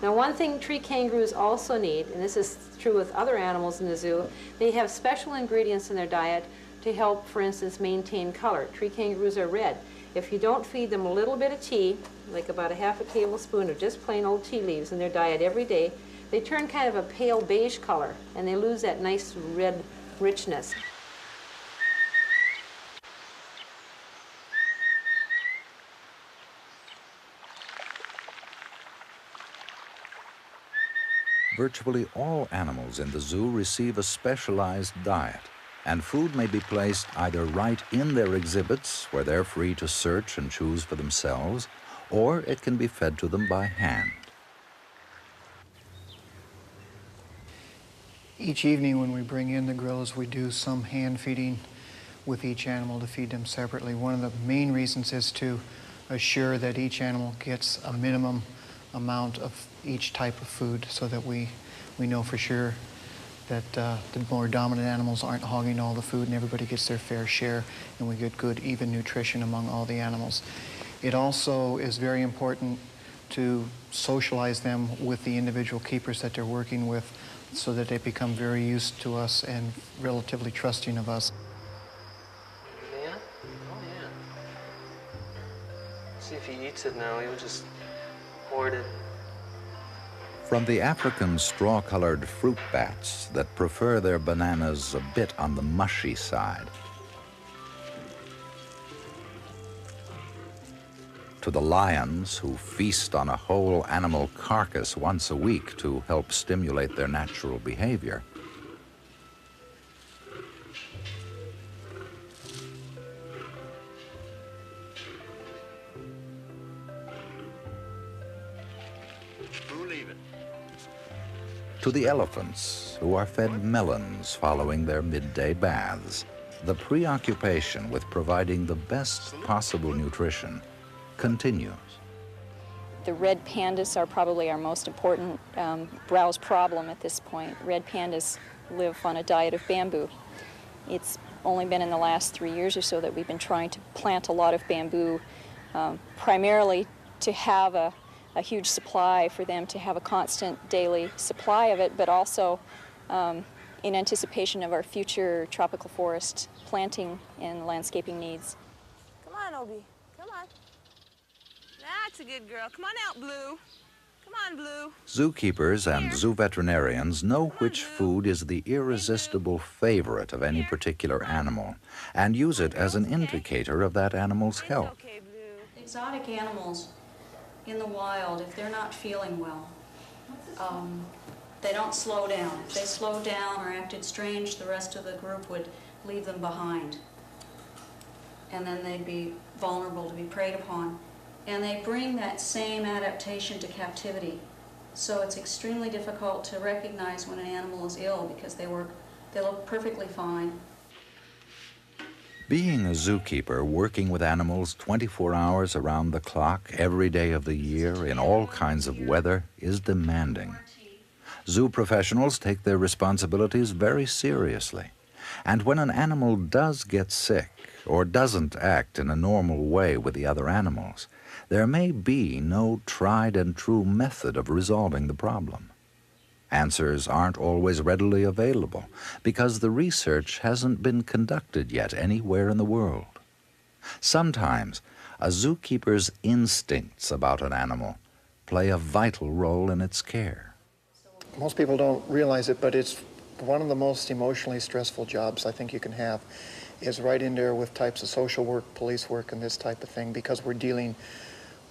Now, one thing tree kangaroos also need, and this is true with other animals in the zoo, they have special ingredients in their diet to help, for instance, maintain color. Tree kangaroos are red. If you don't feed them a little bit of tea, like about a half a tablespoon of just plain old tea leaves in their diet every day, they turn kind of a pale beige color, and they lose that nice red richness. Virtually all animals in the zoo receive a specialized diet, and food may be placed either right in their exhibits, where they're free to search and choose for themselves, or it can be fed to them by hand. Each evening when we bring in the gorillas, we do some hand feeding with each animal to feed them separately. One of the main reasons is to assure that each animal gets a minimum amount of each type of food, so that we know for sure that the more dominant animals aren't hogging all the food and everybody gets their fair share, and we get good, even nutrition among all the animals. It also is very important to socialize them with the individual keepers that they're working with, so that they become very used to us and relatively trusting of us. Yeah? Oh, yeah. See if he eats it now. He would just hoard it. From the African straw-colored fruit bats that prefer their bananas a bit on the mushy side, to the lions who feast on a whole animal carcass once a week to help stimulate their natural behavior, to the elephants who are fed melons following their midday baths. The preoccupation with providing the best possible nutrition continues. The red pandas are probably our most important browse problem at this point. Red pandas live on a diet of bamboo. It's only been in the last 3 years or so that we've been trying to plant a lot of bamboo, primarily to have a huge supply for them to have a constant daily supply of it, but also in anticipation of our future tropical forest planting and landscaping needs. Come on, Obi. Come on. That's a good girl. Come on out, Blue. Come on, Blue. Zookeepers and zoo veterinarians know which food is the irresistible favorite of any particular animal and use it as an indicator of that animal's health. Exotic animals in the wild, if they're not feeling well, they don't slow down. If they slowed down or acted strange, the rest of the group would leave them behind. And then they'd be vulnerable to be preyed upon. And they bring that same adaptation to captivity. So it's extremely difficult to recognize when an animal is ill, because they look perfectly fine. Being a zookeeper working with animals 24 hours around the clock, every day of the year, in all kinds of weather, is demanding. Zoo professionals take their responsibilities very seriously. And when an animal does get sick or doesn't act in a normal way with the other animals, there may be no tried and true method of resolving the problem. Answers aren't always readily available because the research hasn't been conducted yet anywhere in the world. Sometimes a zookeeper's instincts about an animal play a vital role in its care. Most people don't realize it, but it's one of the most emotionally stressful jobs I think you can have, is right in there with types of social work, police work, and this type of thing, because we're dealing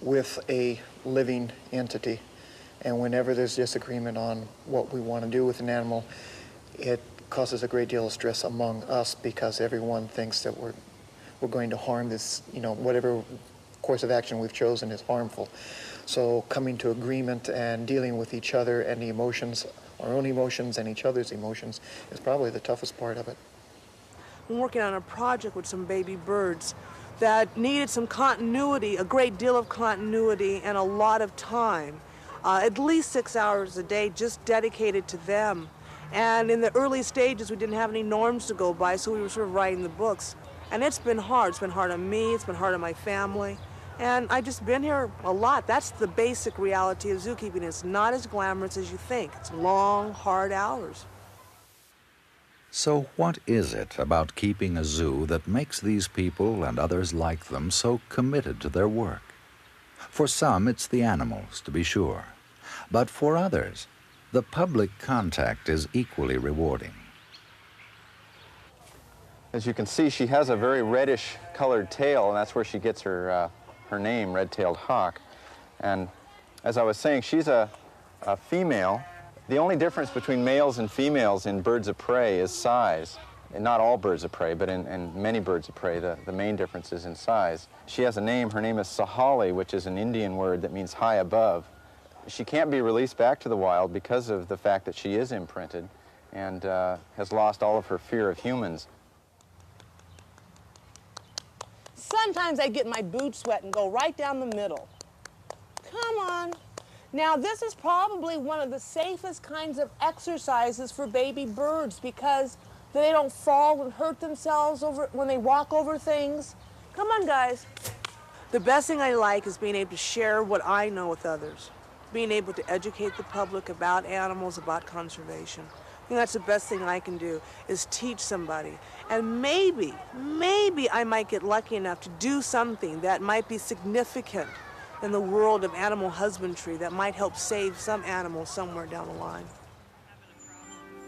with a living entity. And whenever there's disagreement on what we want to do with an animal, it causes a great deal of stress among us, because everyone thinks that we're going to harm this, whatever course of action we've chosen is harmful. So coming to agreement and dealing with each other and the emotions, our own emotions and each other's emotions, is probably the toughest part of it. I'm working on a project with some baby birds that needed some continuity, a great deal of continuity, and a lot of time. At least 6 hours a day just dedicated to them. And in the early stages, we didn't have any norms to go by, so we were sort of writing the books. And it's been hard. It's been hard on me, it's been hard on my family. And I've just been here a lot. That's the basic reality of zookeeping. It's not as glamorous as you think. It's long, hard hours. So what is it about keeping a zoo that makes these people and others like them so committed to their work? For some, it's the animals, to be sure. But for others, the public contact is equally rewarding. As you can see, she has a very reddish colored tail, and that's where she gets her name, red-tailed hawk. And as I was saying, she's a female. The only difference between males and females in birds of prey is size. And not all birds of prey, but in many birds of prey, the main difference is in size. She has a name. Her name is Sahali, which is an Indian word that means high above. She can't be released back to the wild because of the fact that she is imprinted and has lost all of her fear of humans. Sometimes I get my boots wet and go right down the middle. Come on. Now, this is probably one of the safest kinds of exercises for baby birds because they don't fall and hurt themselves when they walk over things. Come on, guys. The best thing I like is being able to share what I know with others, being able to educate the public about animals, about conservation. I think that's the best thing I can do, is teach somebody. And maybe I might get lucky enough to do something that might be significant in the world of animal husbandry that might help save some animals somewhere down the line.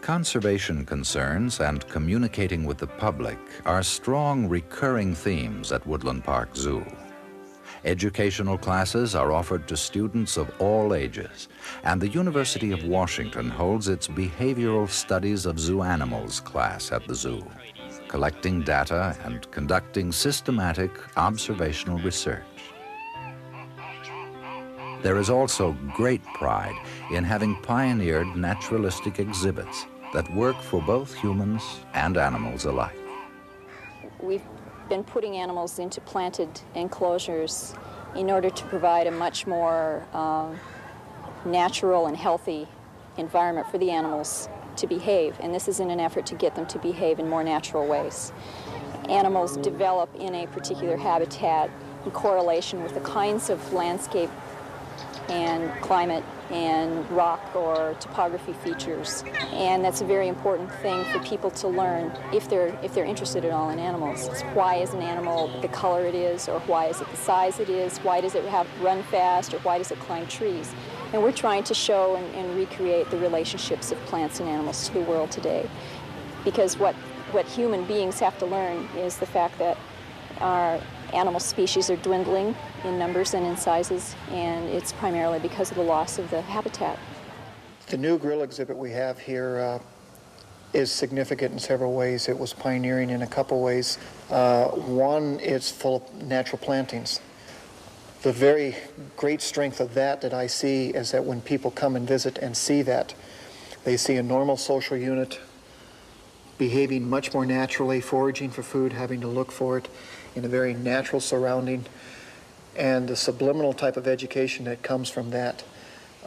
Conservation concerns and communicating with the public are strong recurring themes at Woodland Park Zoo. Educational classes are offered to students of all ages, and the University of Washington holds its Behavioral Studies of Zoo Animals class at the zoo, collecting data and conducting systematic observational research. There is also great pride in having pioneered naturalistic exhibits that work for both humans and animals alike. We've been putting animals into planted enclosures in order to provide a much more natural and healthy environment for the animals to behave, and this is in an effort to get them to behave in more natural ways. Animals develop in a particular habitat in correlation with the kinds of landscape and climate and rock or topography features, and that's a very important thing for people to learn if they're interested at all in animals. It's why is an animal the color it is, or why is it the size it is, why does it run fast, or why does it climb trees? And we're trying to show and recreate the relationships of plants and animals to the world today, because what human beings have to learn is the fact that our animal species are dwindling in numbers and in sizes, and it's primarily because of the loss of the habitat. The new gorilla exhibit we have here is significant in several ways. It was pioneering in a couple ways. One, it's full of natural plantings. The very great strength of that I see is that when people come and visit and see that, they see a normal social unit behaving much more naturally, foraging for food, having to look for it in a very natural surrounding, and the subliminal type of education that comes from that,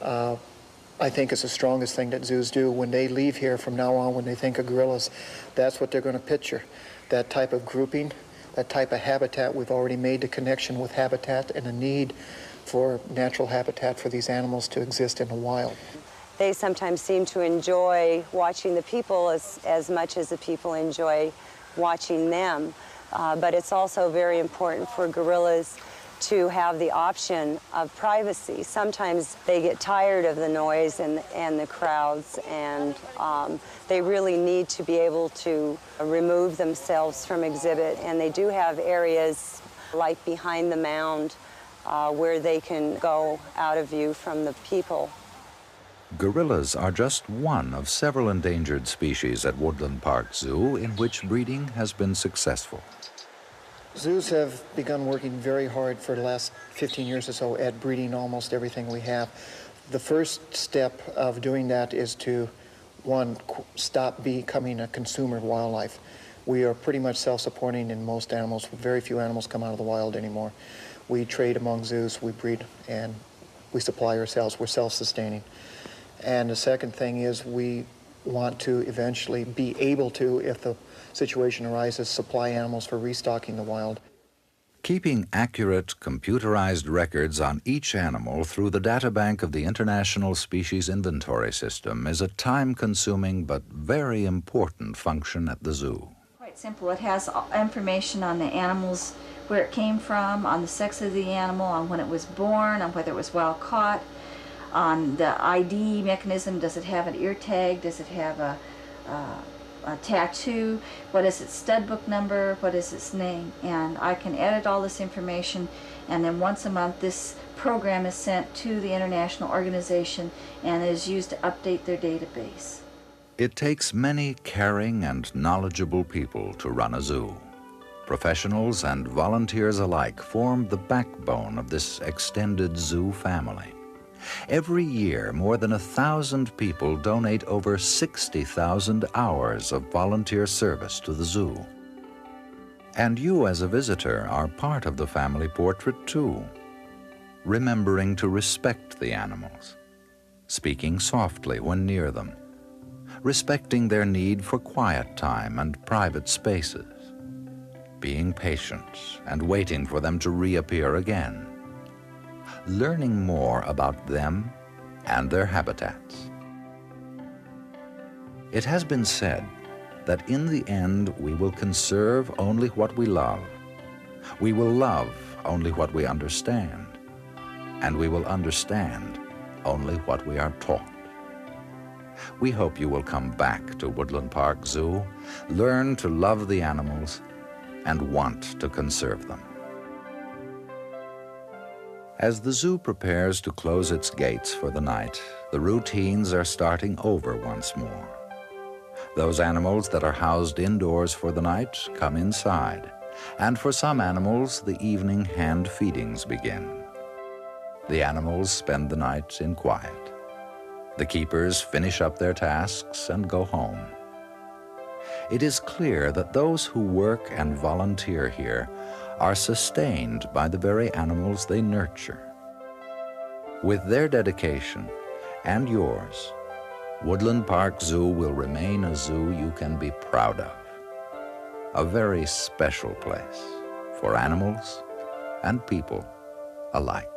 I think is the strongest thing that zoos do. When they leave here from now on, when they think of gorillas, that's what they're going to picture. That type of grouping, that type of habitat. We've already made the connection with habitat and a need for natural habitat for these animals to exist in the wild. They sometimes seem to enjoy watching the people as much as the people enjoy watching them. But it's also very important for gorillas to have the option of privacy. Sometimes they get tired of the noise and the crowds, and they really need to be able to remove themselves from exhibit. And they do have areas like behind the mound where they can go out of view from the people. Gorillas are just one of several endangered species at Woodland Park Zoo in which breeding has been successful. Zoos have begun working very hard for the last 15 years or so at breeding almost everything we have. The first step of doing that is to, one, stop becoming a consumer of wildlife. We are pretty much self-supporting in most animals. Very few animals come out of the wild anymore. We trade among zoos, we breed, and we supply ourselves. We're self-sustaining. And the second thing is we want to eventually be able to, if the situation arises, supply animals for restocking the wild. Keeping accurate, computerized records on each animal through the databank of the International Species Inventory System is a time-consuming but very important function at the zoo. Quite simple. It has information on the animals, where it came from, on the sex of the animal, on when it was born, on whether it was wild caught, on the ID mechanism. Does it have an ear tag? Does it have a tattoo? What is its stud book number? What is its name? And I can edit all this information, and then once a month this program is sent to the international organization and is used to update their database. It takes many caring and knowledgeable people to run a zoo. Professionals and volunteers alike form the backbone of this extended zoo family. Every year, more than 1,000 people donate over 60,000 hours of volunteer service to the zoo. And you as a visitor are part of the family portrait too, remembering to respect the animals, speaking softly when near them, respecting their need for quiet time and private spaces, being patient and waiting for them to reappear again, learning more about them and their habitats. It has been said that in the end we will conserve only what we love, we will love only what we understand, and we will understand only what we are taught. We hope you will come back to Woodland Park Zoo, learn to love the animals, and want to conserve them. As the zoo prepares to close its gates for the night, the routines are starting over once more. Those animals that are housed indoors for the night come inside, and for some animals, the evening hand feedings begin. The animals spend the night in quiet. The keepers finish up their tasks and go home. It is clear that those who work and volunteer here are sustained by the very animals they nurture. With their dedication and yours, Woodland Park Zoo will remain a zoo you can be proud of. A very special place for animals and people alike.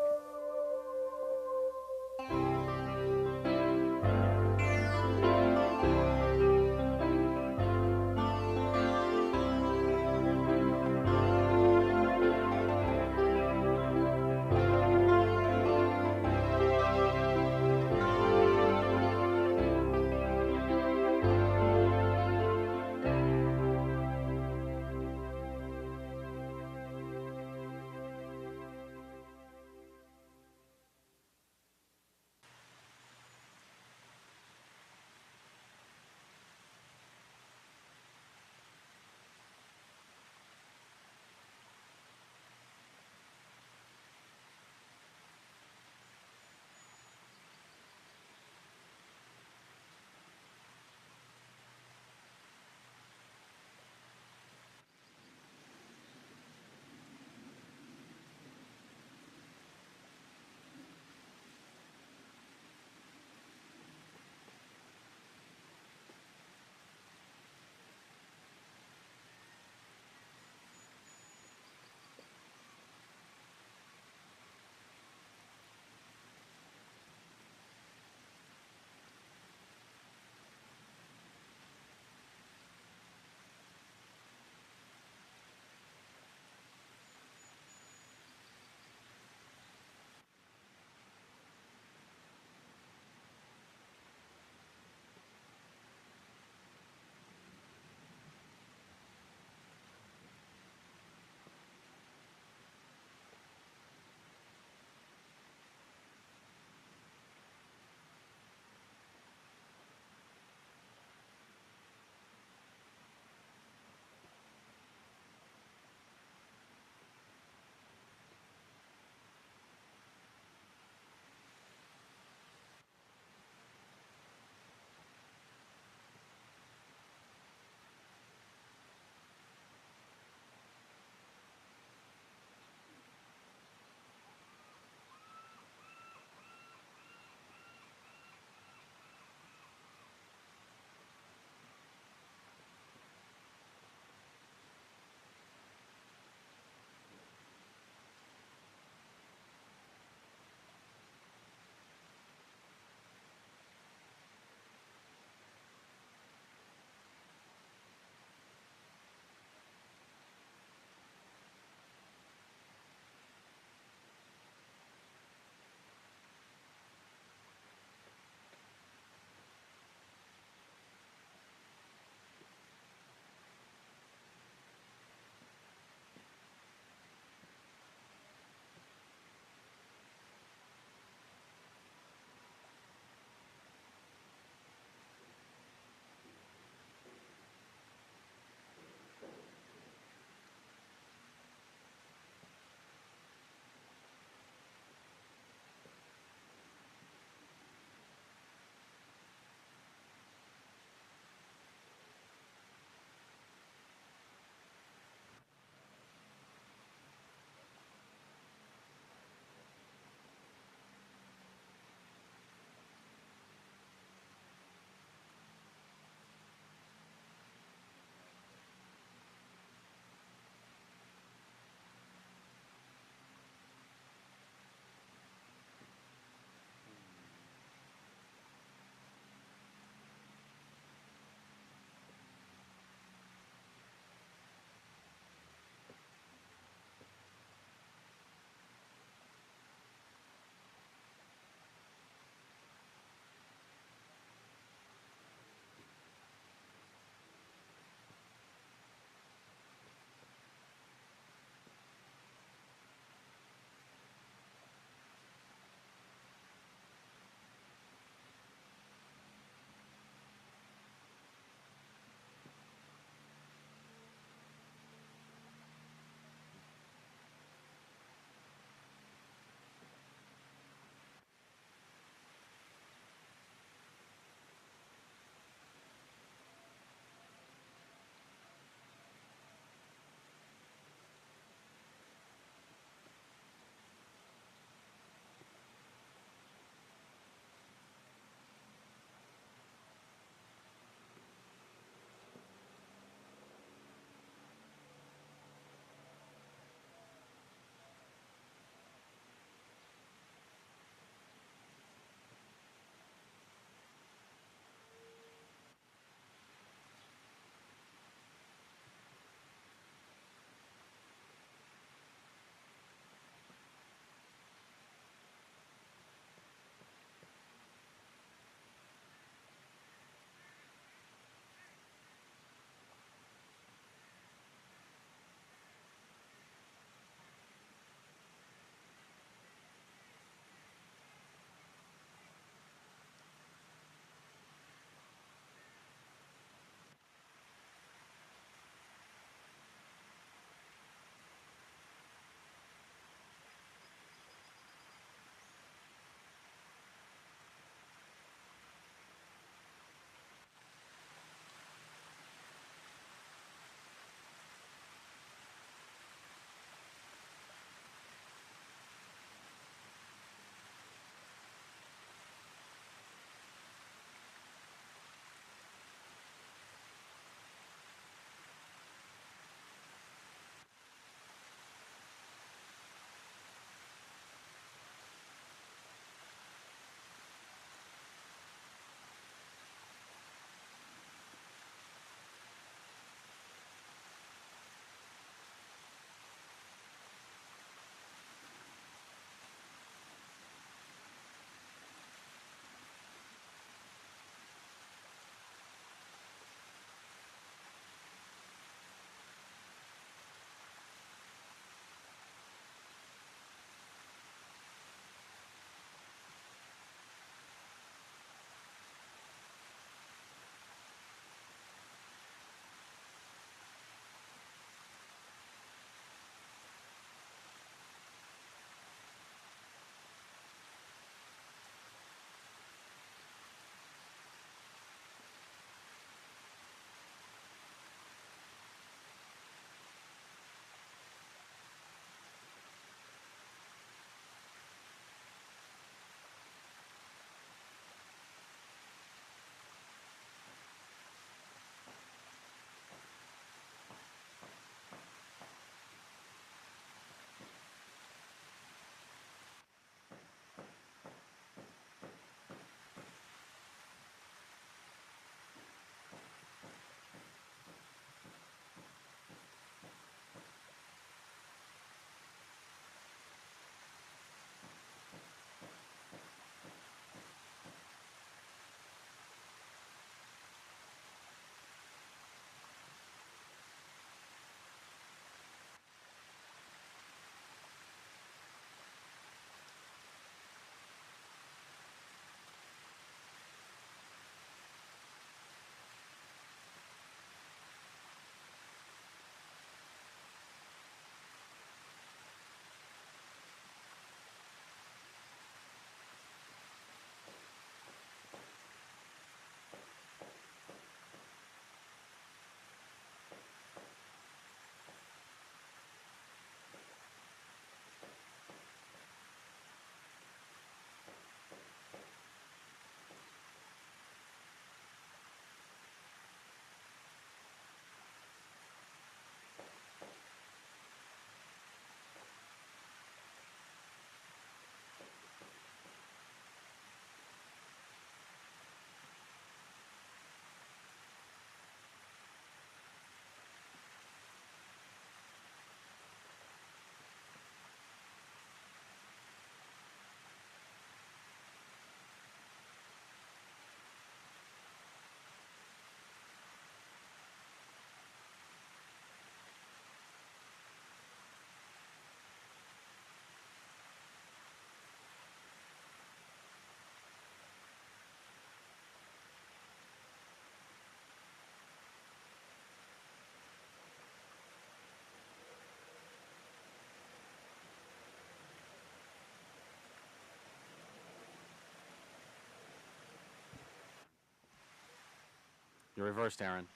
You're reversed, Aaron.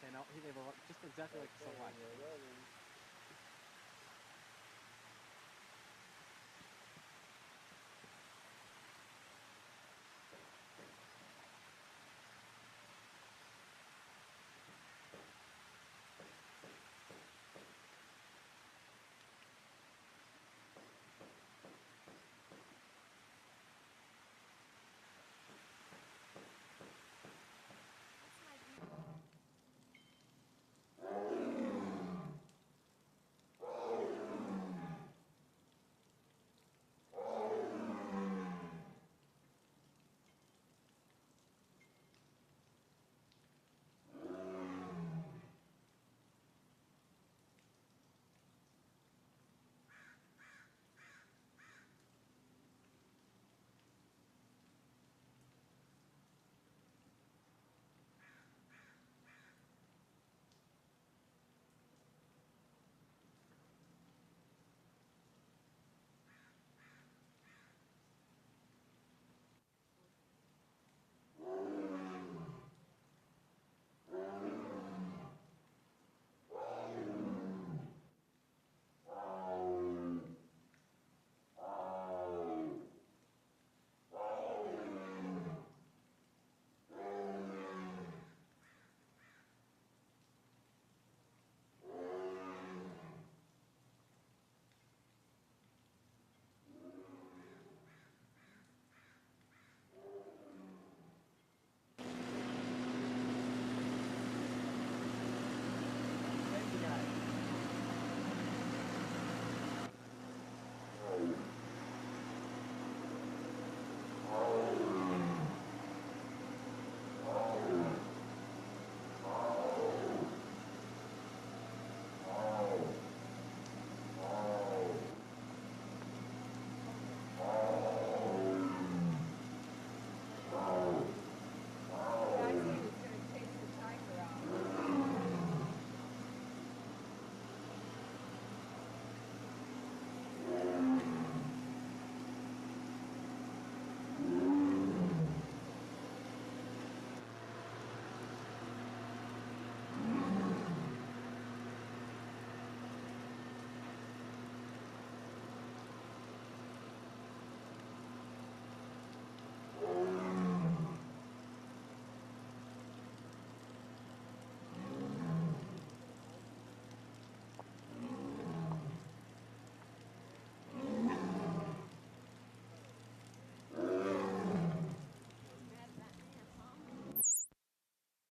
Okay, no, they were just exactly like the life.